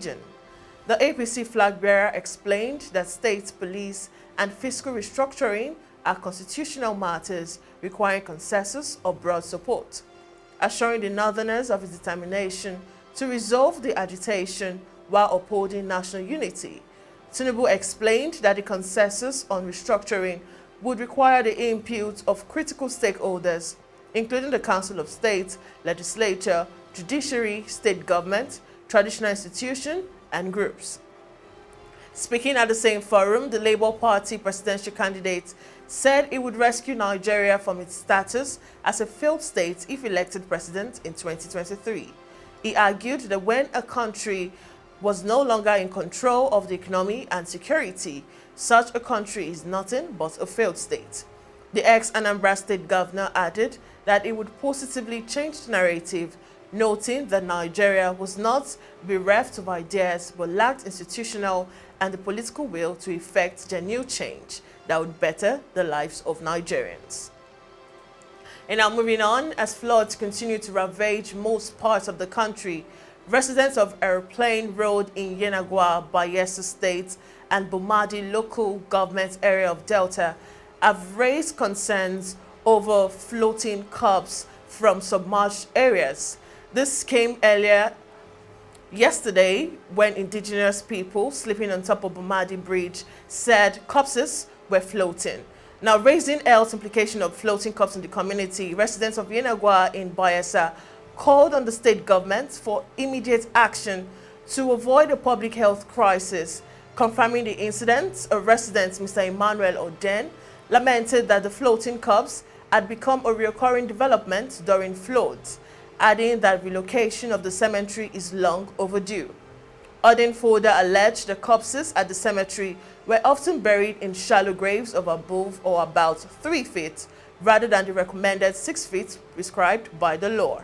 region. The APC flag bearer explained that state, police, and fiscal restructuring are constitutional matters requiring consensus or broad support, assuring the Northerners of his determination to resolve the agitation while upholding national unity. Tinubu explained that the consensus on restructuring would require the input of critical stakeholders, including the Council of State, legislature, judiciary, state government, traditional institutions, and groups. Speaking at the same forum, the Labour Party presidential candidate said it would rescue Nigeria from its status as a failed state if elected president in 2023. He argued that when a country was no longer in control of the economy and security, such a country is nothing but a failed state. The ex-Anambra State governor added that it would positively change the narrative, noting that Nigeria was not bereft of ideas but lacked institutional and the political will to effect genuine change that would better the lives of Nigerians. And now moving on, as floods continue to ravage most parts of the country, residents of Airplane Road in Yenagua, Bayelsa State, and Bumadi local government area of Delta have raised concerns over floating corpses from submerged areas. This came earlier yesterday when indigenous people sleeping on top of Bumadi Bridge said corpses were floating. Now, raising health implication of floating corpses in the community, residents of Yenagua in Bayelsa called on the state government for immediate action to avoid a public health crisis. Confirming the incident, a resident, Mr. Emmanuel Oden, lamented that the floating corpse had become a recurring development during floods, adding that relocation of the cemetery is long overdue. Oden further alleged the corpses at the cemetery were often buried in shallow graves of above or about 3 feet, rather than the recommended 6 feet prescribed by the law.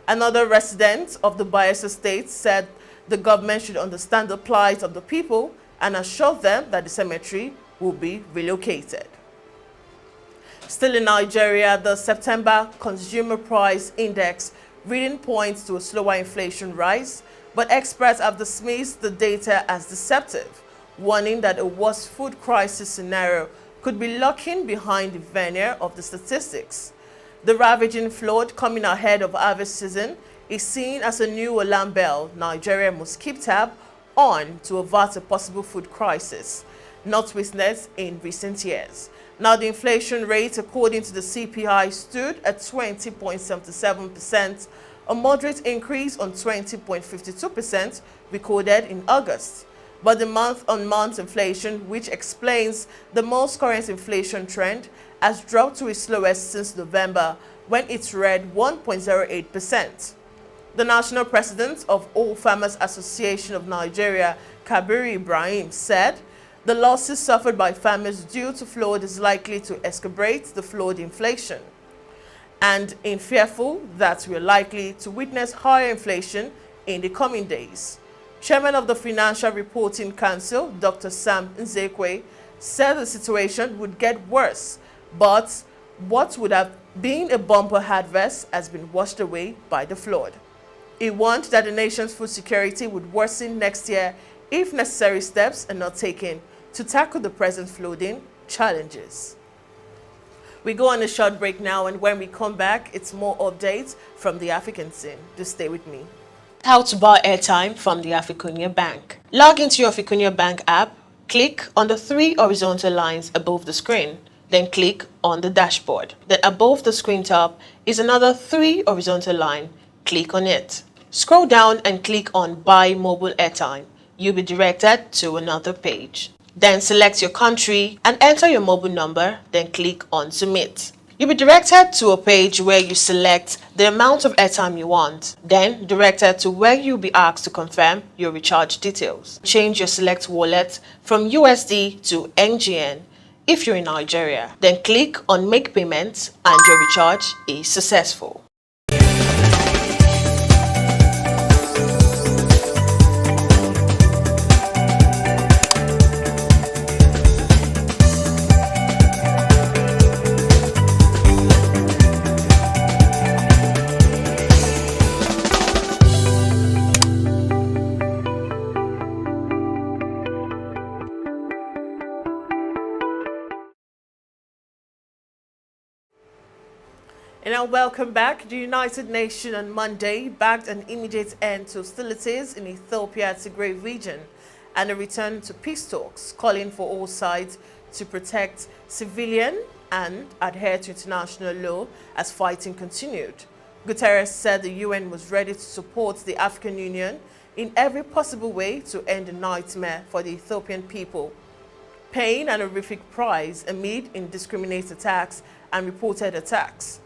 Another resident of the Bayelsa State said the government should understand the plight of the people and assure them that the cemetery will be relocated. Still in Nigeria, the September Consumer Price Index reading points to a slower inflation rise, but experts have dismissed the data as deceptive, warning that a worse food crisis scenario could be lurking behind the veneer of the statistics. The ravaging flood coming ahead of harvest season is seen as a new alarm bell Nigeria must keep tab on to avert a possible food crisis, not witnessed in recent years. Now, the inflation rate, according to the CPI, stood at 20.77%, a moderate increase on 20.52% recorded in August. But the month-on-month inflation, which explains the most current inflation trend, has dropped to its lowest since November, when it read 1.08%. The national president of All Farmers Association of Nigeria, Kabir Ibrahim, said the losses suffered by farmers due to flood is likely to exacerbate the flood inflation, and in fearful that we are likely to witness higher inflation in the coming days. Chairman of the Financial Reporting Council, Dr. Sam Nzekwe, said the situation would get worse, but what would have been a bumper harvest has been washed away by the flood. He warned that the nation's food security would worsen next year if necessary steps are not taken to tackle the present flooding challenges. We go on a short break now, and when we come back, it's more updates from the African scene. Just stay with me. How to buy airtime from the AFRICUNIA Bank. Log into your AFRICUNIA Bank app, click on the 3 horizontal lines above the screen, then click on the dashboard. Then above the screen top is another 3 horizontal line. Click on it. Scroll down and click on Buy Mobile Airtime. You'll be directed to another page. Then select your country and enter your mobile number, then click on Submit. You'll be directed to a page where you select the amount of airtime you want, then directed to where you'll be asked to confirm your recharge details. Change your select wallet from USD to NGN if you're in Nigeria. Then click on Make Payments and your recharge is successful. And now welcome back. The United Nations on Monday backed an immediate end to hostilities in Ethiopia Tigray region and a return to peace talks, calling for all sides to protect civilians and adhere to international law as fighting continued. Guterres said the UN was ready to support the African Union in every possible way to end the nightmare for the Ethiopian people, paying an horrific price amid indiscriminate attacks and reported attacks.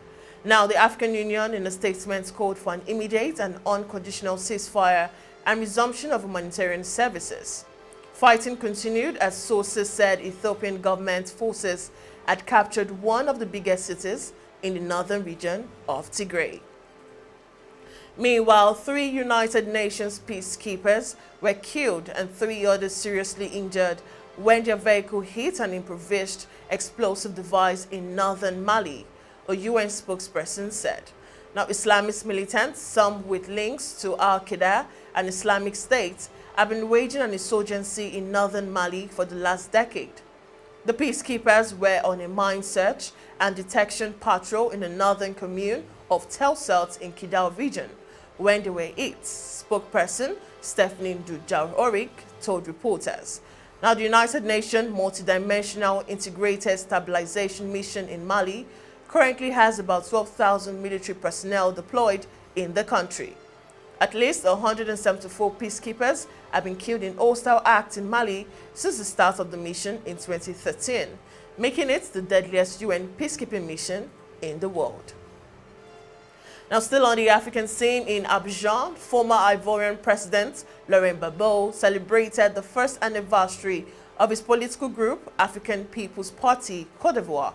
Now, the African Union, in a statement, called for an immediate and unconditional ceasefire and resumption of humanitarian services. Fighting continued as sources said Ethiopian government forces had captured one of the biggest cities in the northern region of Tigray. Meanwhile, 3 United Nations peacekeepers were killed and 3 others seriously injured when their vehicle hit an improvised explosive device in northern Mali, a UN spokesperson said. Now, Islamist militants, some with links to Al-Qaeda and Islamic State, have been waging an insurgency in northern Mali for the last decade. The peacekeepers were on a mine search and detection patrol in the northern commune of Telsalt in Kidal region when they were hit, spokesperson Stephanie Dujarric told reporters. Now, the United Nations multidimensional integrated stabilization mission in Mali currently has about 12,000 military personnel deployed in the country. At least 174 peacekeepers have been killed in hostile acts in Mali since the start of the mission in 2013, making it the deadliest UN peacekeeping mission in the world. Now, still on the African scene in Abidjan, former Ivorian President Laurent Gbagbo celebrated the first anniversary of his political group, African People's Party, Côte d'Ivoire.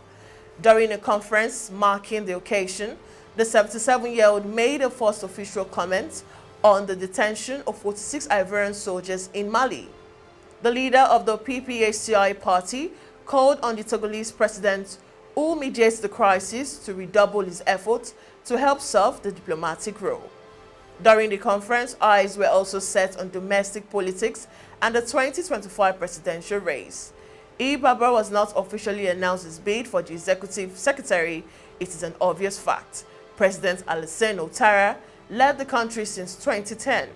During a conference marking the occasion, the 77-year-old made a first official comment on the detention of 46 Ivorian soldiers in Mali. The leader of the PPACI party called on the Togolese president, who mediates the crisis, to redouble his efforts to help solve the diplomatic role. During the conference, eyes were also set on domestic politics and the 2025 presidential race. Gbagbo was not officially announced his bid for the executive secretary. It is an obvious fact. President Alassane Ouattara led the country since 2010.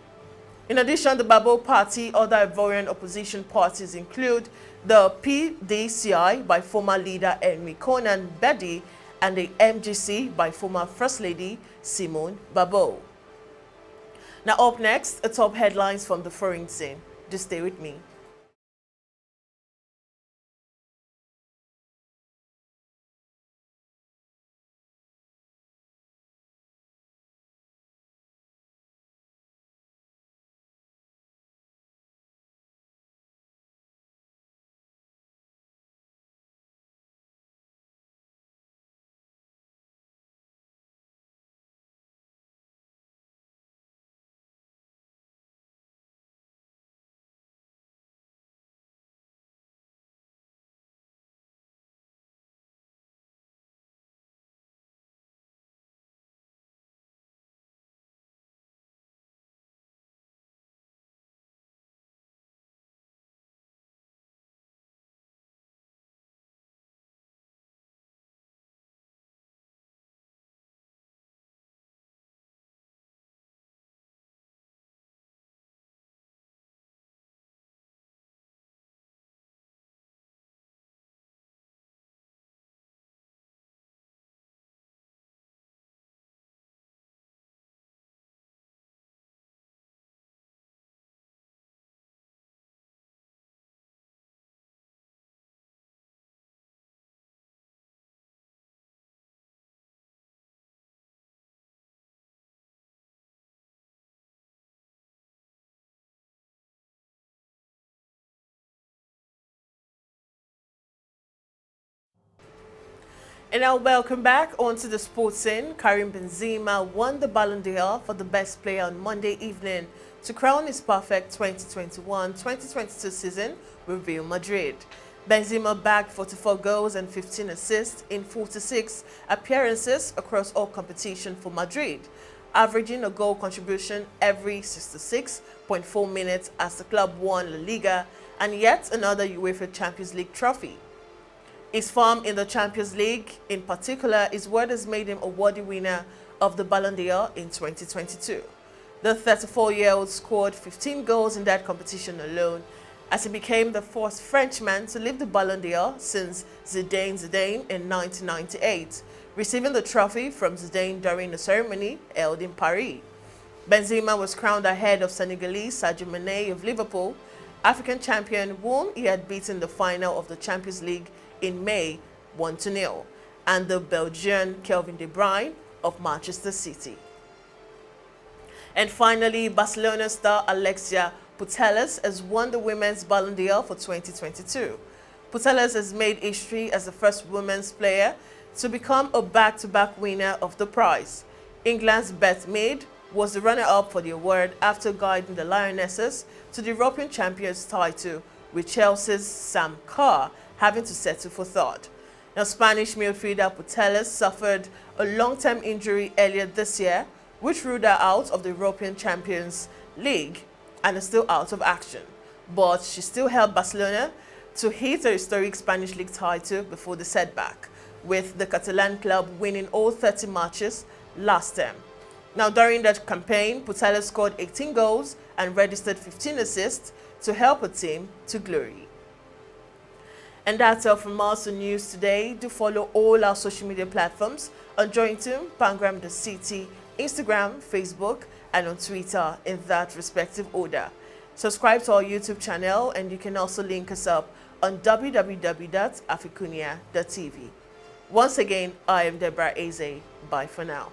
In addition, the Gbagbo party, other Ivorian opposition parties include the PDCI by former leader Henri Konan Bedi and the MGC by former First Lady Simone Gbagbo. Now, up next, a top headlines from the foreign scene. Just stay with me. And now welcome back onto the sports scene. Karim Benzema won the Ballon d'Or for the best player on Monday evening to crown his perfect 2021-2022 season with Real Madrid. Benzema bagged 44 goals and 15 assists in 46 appearances across all competitions for Madrid, averaging a goal contribution every 66.4 minutes as the club won La Liga and yet another UEFA Champions League trophy. His form in the Champions League, in particular, is what has made him a worthy winner of the Ballon d'Or in 2022. The 34-year-old scored 15 goals in that competition alone, as he became the first Frenchman to lift the Ballon d'Or since Zinedine Zidane in 1998, receiving the trophy from Zidane during a ceremony held in Paris. Benzema was crowned ahead of Senegalese Sadio Mane of Liverpool, African champion whom he had beaten the final of the Champions League in May 1-0, and the Belgian Kevin De Bruyne of Manchester City. And finally, Barcelona star Alexia Putellas has won the Women's Ballon d'Or for 2022. Putellas has made history as the first women's player to become a back-to-back winner of the prize. England's Beth Mead was the runner-up for the award after guiding the Lionesses to the European Champions title, with Chelsea's Sam Kerr having to settle for third. Now, Spanish midfielder Putellas suffered a long-term injury earlier this year, which ruled her out of the European Champions League and is still out of action. But she still helped Barcelona to hit a historic Spanish League title before the setback, with the Catalan club winning all 30 matches last term. Now, during that campaign, Putellas scored 18 goals and registered 15 assists to help her team to glory. And that's all from us on News Today. Do follow all our social media platforms on Jointum, Pangram the City, Instagram, Facebook, and on Twitter in that respective order. Subscribe to our YouTube channel, and you can also link us up on www.africunia.tv. Once again, I am Deborah Eze. Bye for now.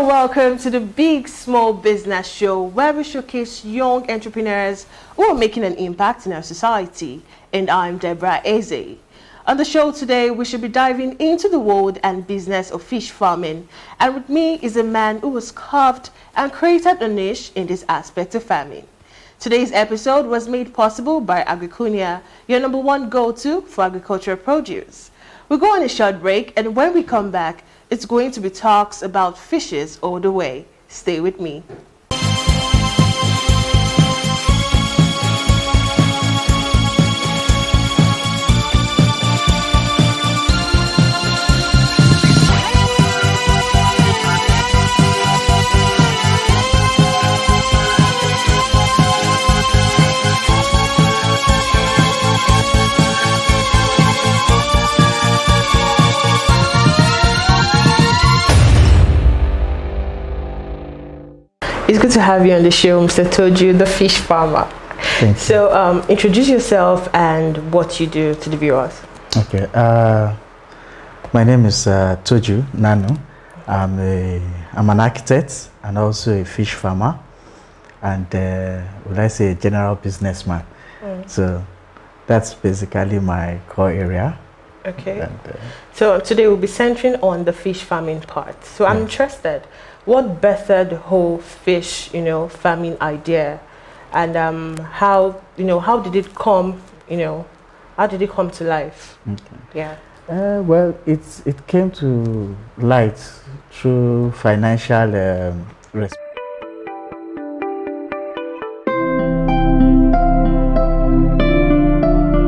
Welcome to the Big Small Business Show, where we showcase young entrepreneurs who are making an impact in our society. And I'm Deborah Eze. On the show today, we should be diving into the world and business of fish farming. And with me is a man who was carved and created a niche in this aspect of farming. Today's episode was made possible by AFRICUNIA, your #1 go-to for agricultural produce. We'll go on a short break, and when we come back, it's going to be talks about fishes all the way. Stay with me. It's good to have you on the show, Mr. Toju, the fish farmer. Thank you. So, introduce yourself and what you do to the viewers. Okay. My name is Toju Nanu. I'm an architect and also a fish farmer, and would I say a general businessman. So that's basically my core area. Okay. And, so today we'll be centering on the fish farming part. So I'm interested. What bettered the whole fish, farming idea, and how did it come, how did it come to life? okay. Yeah. Well, it came to light through financial